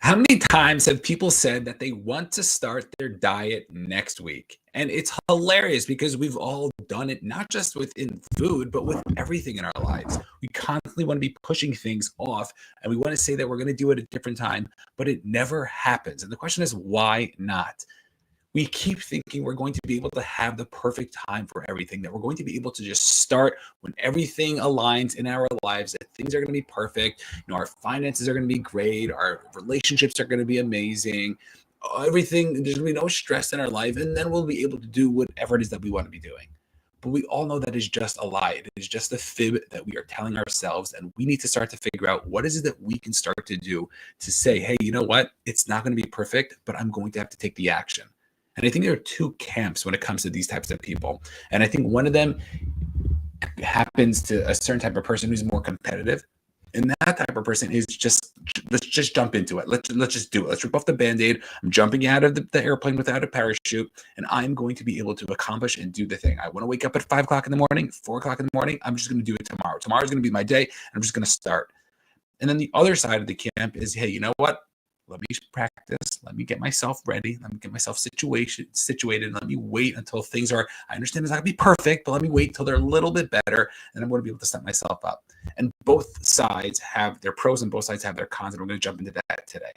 How many times have people said that they want to start their diet next week? And it's hilarious because we've all done it, not just within food, but with everything in our lives. We constantly want to be pushing things off and we want to say that we're going to do it at a different time, but it never happens. And the question is, why not? We keep thinking we're going to be able to have the perfect time for everything, that we're going to be able to just start when everything aligns in our lives, that things are going to be perfect. Our finances are going to be great. Our relationships are going to be amazing. Everything, there's going to be no stress in our life. And then we'll be able to do whatever it is that we want to be doing. But we all know that is just a lie. It is just a fib that we are telling ourselves. And we need to start to figure out what is it that we can start to do to say, hey, you know what? It's not going to be perfect, but I'm going to have to take the action. And I think there are two camps when it comes to these types of people. And I think one of them happens to a certain type of person who's more competitive. And that type of person is just, let's just jump into it. Let's just do it. Let's rip off the Band-Aid. I'm jumping out of the airplane without a parachute, and I'm going to be able to accomplish and do the thing. I want to wake up at 5 o'clock in the morning, 4 o'clock in the morning. I'm just going to do it tomorrow. Tomorrow's going to be my day, and I'm just going to start. And then the other side of the camp is, hey, you know what? Let me practice. Let me get myself ready. Let me get myself situated. Let me wait until things are, I understand it's not going to be perfect, but let me wait until they're a little bit better, and I'm going to be able to set myself up. And both sides have their pros and both sides have their cons, and we're going to jump into that today.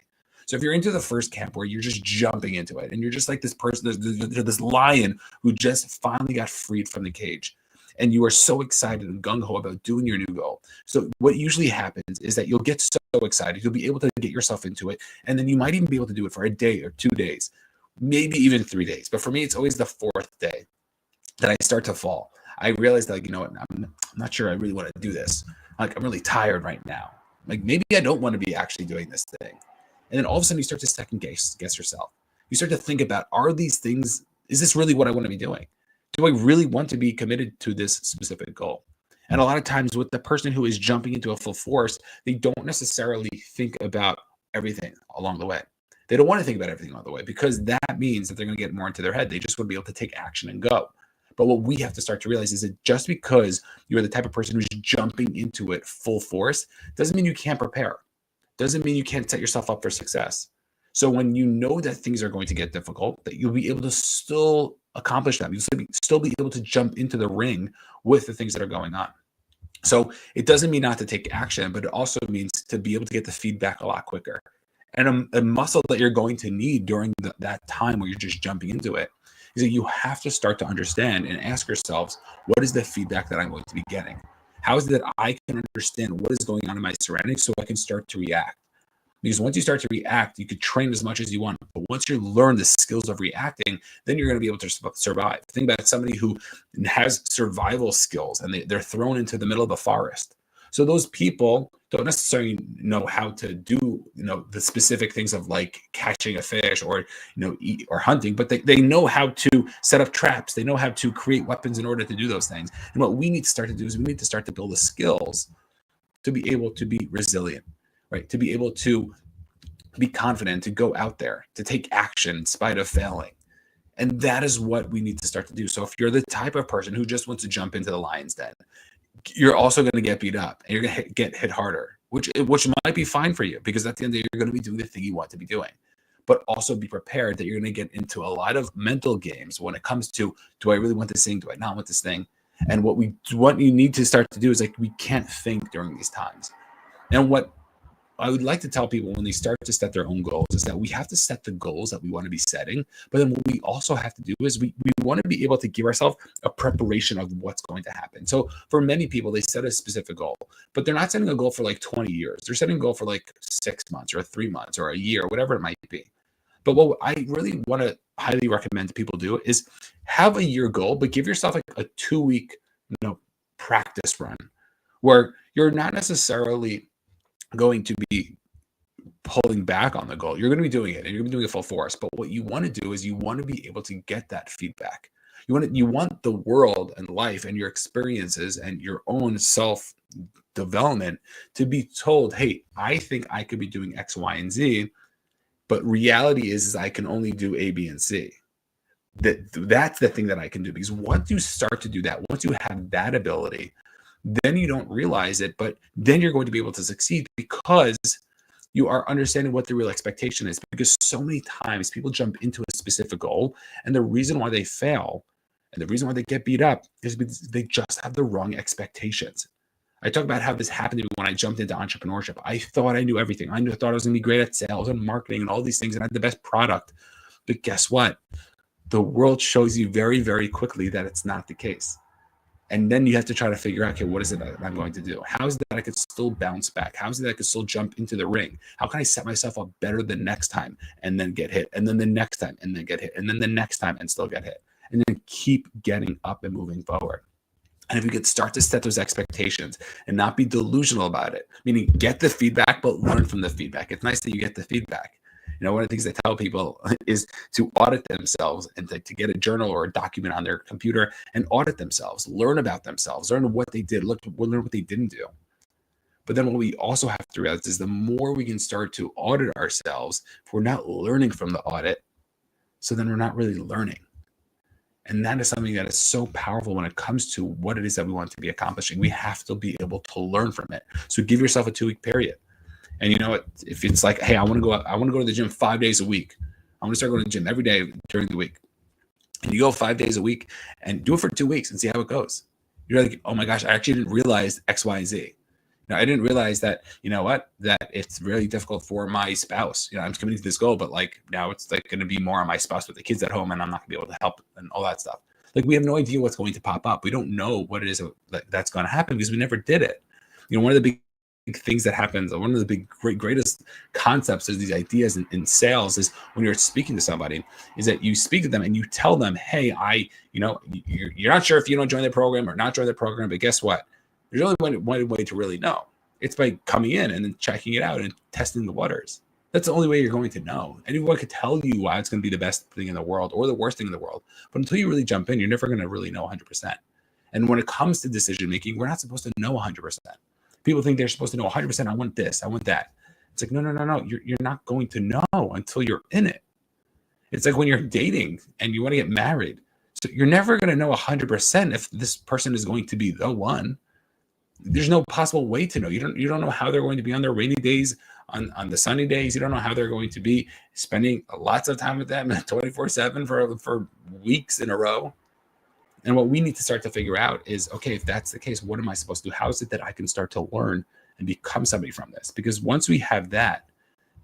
So if you're into the first camp where you're just jumping into it, and you're just like this person, this lion who just finally got freed from the cage, and you are so excited and gung-ho about doing your new goal. So what usually happens is that you'll get so excited, you'll be able to get yourself into it, and then you might even be able to do it for a day or 2 days, maybe even 3 days. But for me, it's always the fourth day that I start to fall. I realize that, you know what, I'm not sure I really want to do this. Like, I'm really tired right now. Like, maybe I don't want to be actually doing this thing. And then all of a sudden you start to second guess yourself. You start to think about, are these things, is this really what I want to be doing? Do I really want to be committed to this specific goal? And a lot of times with the person who is jumping into a full force, they don't necessarily think about everything along the way. They don't want to think about everything along the way because that means that they're going to get more into their head. They just want to be able to take action and go. But what we have to start to realize is that just because you're the type of person who's jumping into it full force doesn't mean you can't prepare. Doesn't mean you can't set yourself up for success. So when you know that things are going to get difficult, that you'll be able to still accomplish them. You'll still be able to jump into the ring with the things that are going on. So it doesn't mean not to take action, but it also means to be able to get the feedback a lot quicker. And a muscle that you're going to need during that time where you're just jumping into it is that you have to start to understand and ask yourselves, what is the feedback that I'm going to be getting? How is it that I can understand what is going on in my surroundings so I can start to react? Because once you start to react, you could train as much as you want. But once you learn the skills of reacting, then you're going to be able to survive. Think about somebody who has survival skills and they're thrown into the middle of the forest. So those people don't necessarily know how to do, the specific things of like catching a fish or, eat or hunting, but they know how to set up traps. They know how to create weapons in order to do those things. And what we need to start to do is we need to start to build the skills to be able to be resilient. Right, to be able to be confident, to go out there, to take action in spite of failing. And that is what we need to start to do. So if you're the type of person who just wants to jump into the lion's den, you're also going to get beat up and you're going to get hit harder, which might be fine for you because at the end of the day, you're going to be doing the thing you want to be doing. But also be prepared that you're going to get into a lot of mental games when it comes to, do I really want this thing? Do I not want this thing? And what you need to start to do is we can't think during these times. And what I would like to tell people when they start to set their own goals is that we have to set the goals that we want to be setting. But then what we also have to do is we want to be able to give ourselves a preparation of what's going to happen. So for many people, they set a specific goal, but they're not setting a goal for 20 years. They're setting a goal for 6 months or 3 months or a year, whatever it might be. But what I really want to highly recommend people do is have a year goal, but give yourself a 2-week, practice run where you're not necessarily going to be pulling back on the goal. You're going to be doing it and you're going to be doing it full force. But what you want to do is you want to be able to get that feedback. You want the world and life and your experiences and your own self-development to be told, hey, I think I could be doing X, Y, and Z, but reality is I can only do A, B, and C. That's the thing that I can do. Because once you start to do that, once you have that ability, then you don't realize it, but then you're going to be able to succeed because You are understanding what the real expectation is, because so many times people jump into a specific goal, and the reason why they fail and the reason why they get beat up is because they just have the wrong expectations. I talk about how this happened to me when I jumped into entrepreneurship. I thought I knew everything. Thought I was going to be great at sales and marketing and all these things and I had the best product. But guess what? The world shows you very, very quickly that it's not the case. And then you have to try to figure out, okay, what is it that I'm going to do? How is it that I could still bounce back? How is it that I could still jump into the ring? How can I set myself up better the next time and then get hit? And then the next time and then get hit? And then the next time and still get hit? And then keep getting up and moving forward. And if we could start to set those expectations and not be delusional about it, meaning get the feedback, but learn from the feedback. It's nice that you get the feedback. One of the things I tell people is to audit themselves and to get a journal or a document on their computer and audit themselves, learn about themselves, learn what they did, learn what they didn't do. But then what we also have to realize is the more we can start to audit ourselves, if we're not learning from the audit, so then we're not really learning. And that is something that is so powerful when it comes to what it is that we want to be accomplishing. We have to be able to learn from it. So give yourself a 2-week period. And you know what? If it's like, hey, I want to go to the gym 5 days a week. I want to start going to the gym every day during the week. And you go 5 days a week and do it for 2 weeks and see how it goes. You're like, oh my gosh, I actually didn't realize X, Y, and Z. I didn't realize that, that it's really difficult for my spouse. I'm committing to this goal, but like now it's like going to be more on my spouse with the kids at home and I'm not gonna be able to help and all that stuff. Like we have no idea what's going to pop up. We don't know what it is that's going to happen because we never did it. One of the big things that happens, one of the greatest concepts is these ideas in sales is when you're speaking to somebody is that you speak to them and you tell them, hey, you're not sure if you don't join the program or not join the program, but guess what? There's only one way to really know. It's by coming in and then checking it out and testing the waters. That's the only way you're going to know. Anyone could tell you why it's going to be the best thing in the world or the worst thing in the world. But until you really jump in, you're never going to really know 100%. And when it comes to decision making, we're not supposed to know 100%. People think they're supposed to know 100%. I want this. I want that. It's like, no. You're not going to know until you're in it. It's like when you're dating and you want to get married. So you're never going to know 100% if this person is going to be the one. There's no possible way to know. You don't know how they're going to be on their rainy days, on the sunny days. You don't know how they're going to be spending lots of time with them 24/7 for weeks in a row. And what we need to start to figure out is, okay, if that's the case, what am I supposed to do? How is it that I can start to learn and become somebody from this? Because once we have that,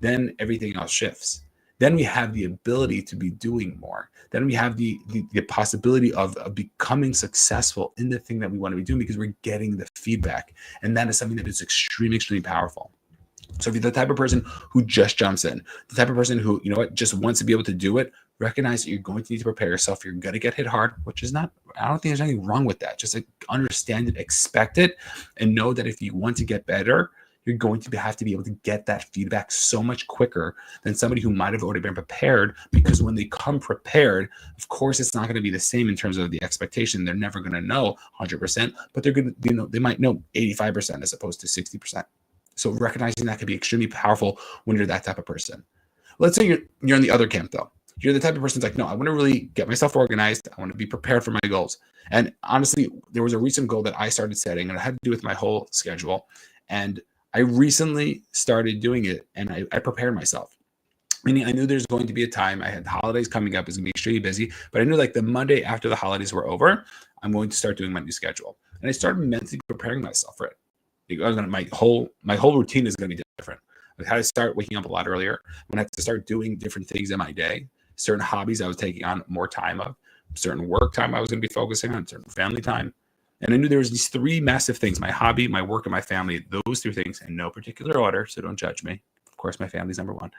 then everything else shifts. Then we have the ability to be doing more. Then we have the possibility of becoming successful in the thing that we want to be doing because we're getting the feedback. And that is something that is extremely, extremely powerful. So if you're the type of person who just jumps in, the type of person who, just wants to be able to do it, recognize that you're going to need to prepare yourself. You're going to get hit hard, which is not, I don't think there's anything wrong with that. Just like understand it, expect it, and know that if you want to get better, you're going to have to be able to get that feedback so much quicker than somebody who might have already been prepared, because when they come prepared, of course, it's not going to be the same in terms of the expectation. They're never going to know 100%, but they're going to, they might know 85% as opposed to 60%. So recognizing that can be extremely powerful when you're that type of person. Let's say you're in the other camp though. You're the type of person that's like, no, I want to really get myself organized. I want to be prepared for my goals. And honestly, there was a recent goal that I started setting and it had to do with my whole schedule. And I recently started doing it and I prepared myself. Meaning I knew there's going to be a time, I had the holidays coming up, it's going to be extremely busy, but I knew like the Monday after the holidays were over, I'm going to start doing my new schedule. And I started mentally preparing myself for it. My whole routine is going to be different. I had to start waking up a lot earlier. I'm going to have to start doing different things in my day. Certain hobbies I was taking on more time of, certain work time I was going to be focusing on, certain family time. And I knew there was these three massive things: my hobby, my work, and my family. Those three things in no particular order, so don't judge me. Of course, my family's number one,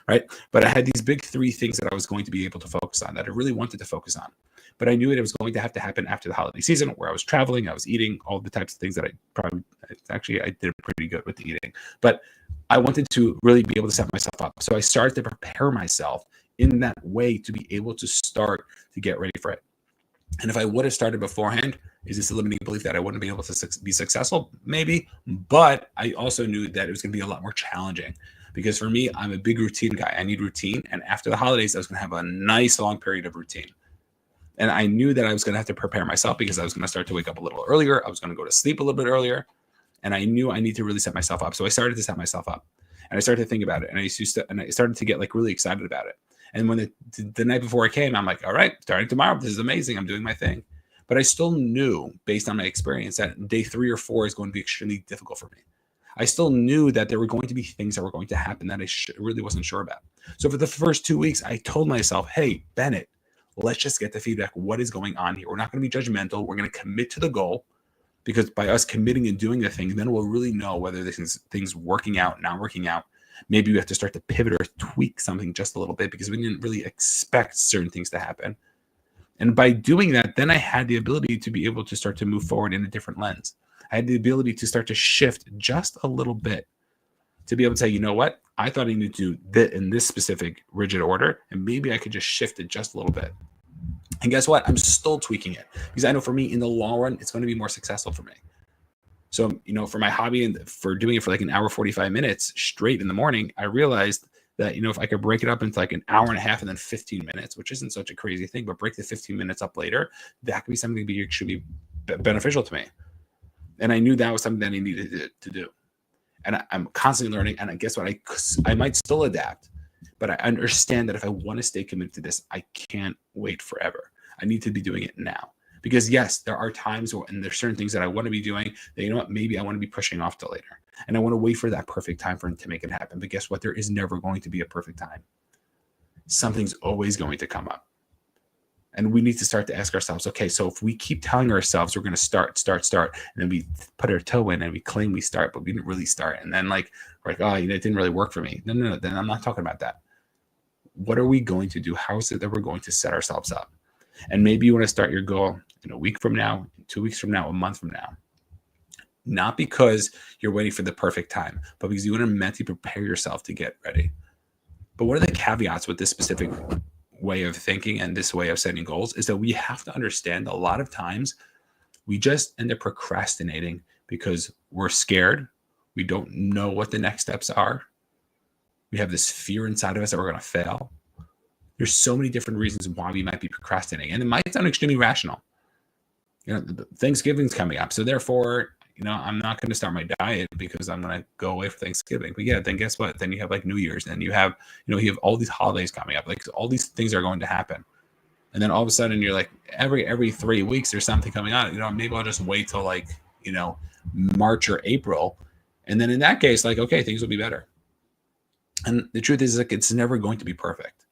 right? But I had these big three things that I was going to be able to focus on, that I really wanted to focus on. But I knew it was going to have to happen after the holiday season, where I was traveling, I was eating, all the types of things that I did pretty good with the eating. But I wanted to really be able to set myself up. So I started to prepare myself in that way to be able to start to get ready for it. And if I would have started beforehand, is this a limiting belief that I wouldn't be able to be successful? Maybe. But I also knew that it was going to be a lot more challenging, because for me, I'm a big routine guy. I need routine. And after the holidays, I was going to have a nice long period of routine. And I knew that I was going to have to prepare myself, because I was going to start to wake up a little earlier. I was going to go to sleep a little bit earlier. And I knew I need to really set myself up. So I started to set myself up. And I started to think about it, and I started to get like really excited about it. And when the night before I came, I'm like, all right, starting tomorrow, this is amazing. I'm doing my thing. But I still knew, based on my experience, that day 3 or 4 is going to be extremely difficult for me. I still knew that there were going to be things that were going to happen that I really wasn't sure about. So for the first 2 weeks, I told myself, hey, Bennett, let's just get the feedback. What is going on here? We're not going to be judgmental. We're going to commit to the goal, because by us committing and doing the thing, then we'll really know whether things working out, not working out. Maybe we have to start to pivot or tweak something just a little bit because we didn't really expect certain things to happen. And by doing that, then I had the ability to be able to start to move forward in a different lens. I had the ability to start to shift just a little bit, to be able to say, you know what? I thought I needed to do that in this specific rigid order, and maybe I could just shift it just a little bit. And guess what? I'm still tweaking it, because I know for me, in the long run, it's going to be more successful for me. So, for my hobby and for doing it for like an hour, 45 minutes straight in the morning, I realized that, if I could break it up into like an hour and a half and then 15 minutes, which isn't such a crazy thing, but break the 15 minutes up later, that could be something that should be beneficial to me. And I knew that was something that I needed to do. And I'm constantly learning. And guess what? I might still adapt, but I understand that if I want to stay committed to this, I can't wait forever. I need to be doing it now. Because yes, there are times and there's certain things that I want to be doing that, maybe I want to be pushing off to later. And I want to wait for that perfect time for it to make it happen. But guess what? There is never going to be a perfect time. Something's always going to come up. And we need to start to ask ourselves, okay, so if we keep telling ourselves we're going to start, and then we put our toe in and we claim we start, but we didn't really start. And then we're like, oh, it didn't really work for me. No, then I'm not talking about that. What are we going to do? How is it that we're going to set ourselves up? And maybe you want to start your goal in a week from now, 2 weeks from now, a month from now. Not because you're waiting for the perfect time, but because you want to mentally prepare yourself to get ready. But what are the caveats with this specific way of thinking and this way of setting goals is that we have to understand a lot of times we just end up procrastinating because we're scared. We don't know what the next steps are. We have this fear inside of us that we're going to fail. There's so many different reasons why we might be procrastinating, and it might sound extremely rational. Thanksgiving's coming up, so therefore, I'm not going to start my diet because I'm going to go away for Thanksgiving. But yeah, then guess what? Then you have like New Year's, and you have all these holidays coming up. Like all these things are going to happen, and then all of a sudden you're like every 3 weeks there's something coming on. Maybe I'll just wait till March or April, and then in that case, okay, things will be better. And the truth is, it's never going to be perfect.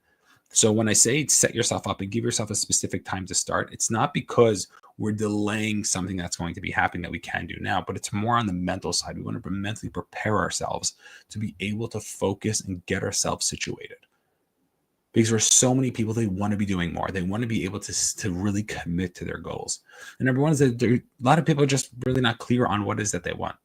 So when I say set yourself up and give yourself a specific time to start, it's not because we're delaying something that's going to be happening that we can do now, but it's more on the mental side. We want to mentally prepare ourselves to be able to focus and get ourselves situated. Because there's so many people, they want to be doing more. They want to be able to really commit to their goals. And number one is that a lot of people are just really not clear on what it is that they want.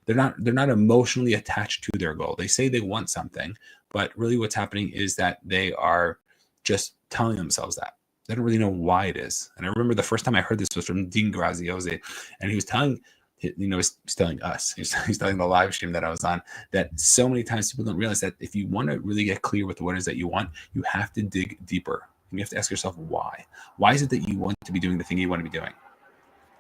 They're not emotionally attached to their goal. They say they want something, but really what's happening is that they are just telling themselves that. They don't really know why it is. And I remember the first time I heard this was from Dean Graziosi, and he was telling, he's telling us, he's telling the live stream that I was on, that so many times people don't realize that if you want to really get clear with what it is that you want, you have to dig deeper. And you have to ask yourself why. Why is it that you want to be doing the thing you want to be doing?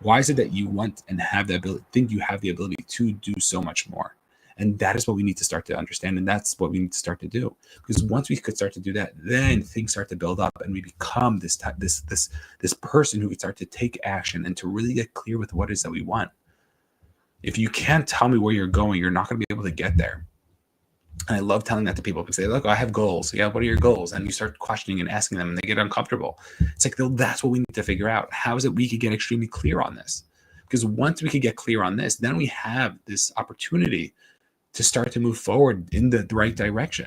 Why is it that you want and have the ability, think you have the ability to do so much more? And that is what we need to start to understand. And that's what we need to start to do. Because once we could start to do that, then things start to build up and we become this person who could start to take action and to really get clear with what it is that we want. If you can't tell me where you're going, you're not going to be able to get there. And I love telling that to people because they look, I have goals. Yeah, what are your goals? And you start questioning and asking them and they get uncomfortable. It's like, that's what we need to figure out. How is it we could get extremely clear on this? Because once we could get clear on this, then we have this opportunity to start to move forward in the right direction.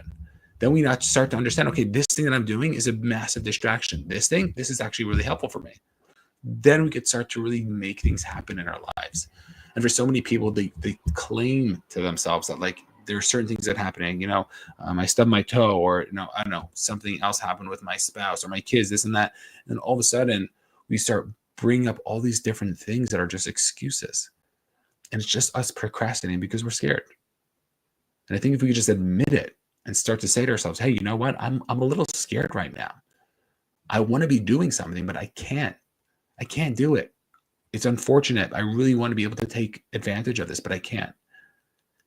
Then we not start to understand, okay, this thing that I'm doing is a massive distraction. This is actually really helpful for me. Then we could start to really make things happen in our lives. And for so many people, they claim to themselves that there are certain things that are happening, I stubbed my toe, or, I don't know, something else happened with my spouse or my kids, this and that. And all of a sudden we start bringing up all these different things that are just excuses. And it's just us procrastinating because we're scared. And I think if we could just admit it and start to say to ourselves, hey, you know what? I'm a little scared right now. I want to be doing something, but I can't do it. It's unfortunate. I really want to be able to take advantage of this, but I can't.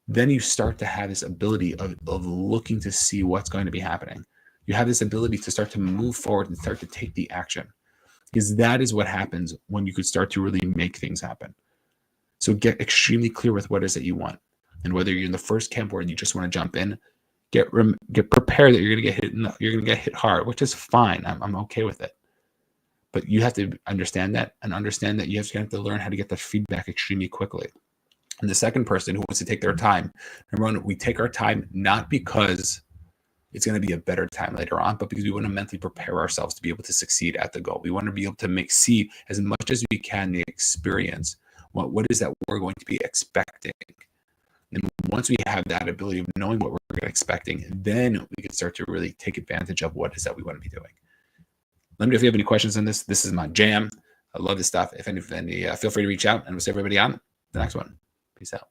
then you start to have this ability of looking to see what's going to be happening. You have this ability to start to move forward and start to take the action, because that is what happens when you could start to really make things happen. So get extremely clear with what it is that you want. And whether you're in the first camp or you just want to jump in, get prepared that you're going to get hit hard, which is fine. I'm okay with it. But you have to understand that, and understand that you have to learn how to get that feedback extremely quickly. And the second person who wants to take their time, number one, we take our time not because it's going to be a better time later on, but because we want to mentally prepare ourselves to be able to succeed at the goal. We want to be able to see as much as we can the experience. What is that we're going to be expecting? And once we have that ability of knowing what we're expecting, then we can start to really take advantage of what it is that we want to be doing. Let me know if you have any questions on this. This is my jam. I love this stuff. If any, feel free to reach out, and we'll see everybody on the next one. Peace out.